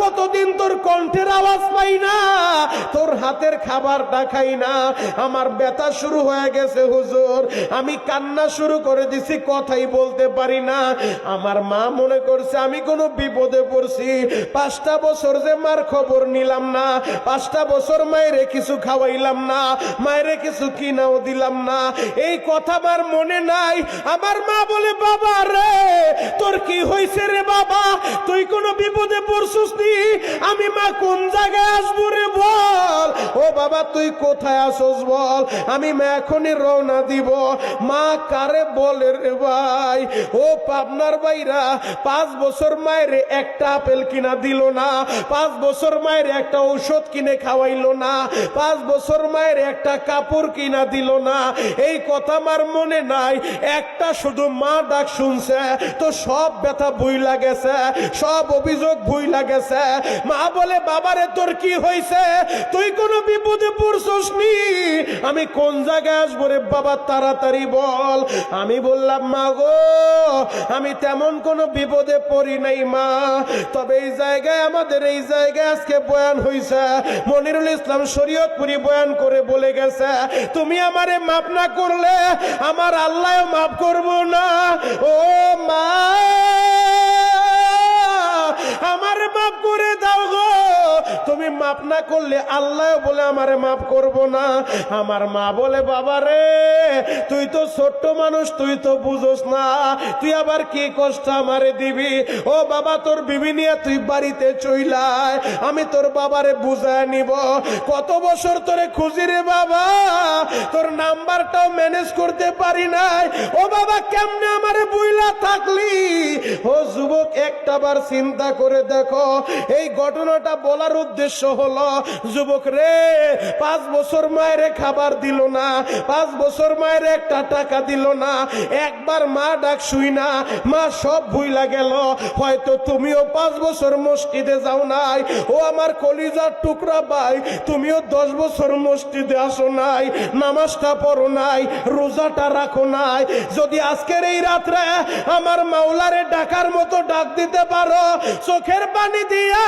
কতদিন তোর কণ্ঠের আওয়াজ পাই না, তোর হাতের খাবারটা খাই না। আমার ব্যথা শুরু হয়ে গেছে হুজুর, আমি কান্না শুরু করে দিছি, কথাই বলতে পারি না। আমার মা মনে করছে আমি কোনো বিপদে পড়ছি। 5টা বছর যে মার খবর নিলাম না, 5টা বছর মায়েরে কিছু খাওয়াইলাম না, মায়েরে কিছু কিনাও দিলাম না, এই কথা আমার মনে নাই। আমার মা বলে, বাবা রে তোর কি হয়েছে রে বাবা, তুই কোনো বিপদে পড়ছিস নি? আমি মা কোন জায়গায় আসবো রে বল। ও বাবা তুই কোথায় আসস বল, আমি মা এখনই রওনা দিব। মা কারে বলে রে ভাই, ও পাবনার ভাইরা, 5 বছর মায়ের একটা আপেল কিনা দিল না, 5 বছর মায়ের একটা ঔষধ কিনে খাওয়াইলো না, 5 বছর মায়ের একটা কাপড় কিনা দিল না। এই কথা আমার মনে নাই। একটা শুধু মা ডাক শুনছে তো সব ব্যথা ভুইলা গেছে, সব অভিযোগ ভুইলা গেছে। মা বলে, বাবারে তোর কি হয়েছে, তুই কোনো বিপদে পড়ছস নি? আমি কোন জায়গায় আসবো রে বাবা, তাড়াতাড়ি বল। আমি বললাম, মা গো আমি তেমন কোনো বিপদে পড়ি নাই মা, তবে এই জায়গায় আমাদের এই জায়গায় আজকে বয়ান হইছে, মনিরুল ইসলাম শরীয়তপুরি বয়ান করে বলে গেছে তুমি আমারে মাফ না করলে আমার আল্লাহ মাফ করব না। ও মা আমারে মাফ করে দাও গো, তুমি মাফ না করলে আল্লাহ বলে আমারে মাফ করব না। আমার মা বলে, বাবা রে তুই তো ছোট্ট মানুষ, তুই তো বুঝোস না, তুই আবার কি কষ্ট আমারে দিবি। ও বাবা তোর বিবি নিয়ে তুই বাড়িতে চইলায়, আমি তোর বাবারে বুঝায় নিব। কত বছর তোরে খুঁজি রে বাবা, তোর নাম্বারটাও ম্যানেজ করতে পারি নাই। ও বাবা কেমনে আমারে বুইলা থাকলি? ও যুবক একটাবার চিন্তা করে দেখো, এই ঘটনাটা বলার উদ্দেশ্য হলো, যুবক রে 5 বছর মায়ের খাবার দিল না, 5 বছর মায়ের একটা টাকা দিল না, একবার মা ডাক শুই না, মা সব ভুইলা গেল। হয়তো তুমিও 5 বছর মসজিদে যাও নাই, ও আমার কলিজার টুকরা ভাই, তুমিও 10 বছর মসজিদে আসো নাই, নামাজটা পড়ো নাই, রোজাটা রাখো নাই। যদি আজকের এই রাত্রে আমার মাওলারে ডাকার মতো ডাক দিতে পারো, চোখের পানি দিয়া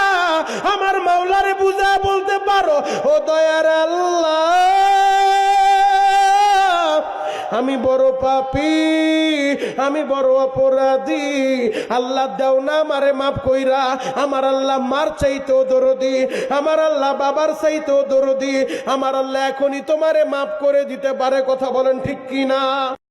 আমার মাওলারে বুঝা বলতে পারো, ও দয়ার আল্লাহ আমি বড় পাপী, আমি বড় অপরাধী, আল্লাহ দাও না আমারে মাফ কইরা। আমার আল্লাহ মার চাইতেও দরদি, আমার আল্লাহ বাবার চাইতেও দরদি, আমার আল্লাহ এখনই তোমারে মাফ করে দিতে পারে। কথা বলেন ঠিক কিনা?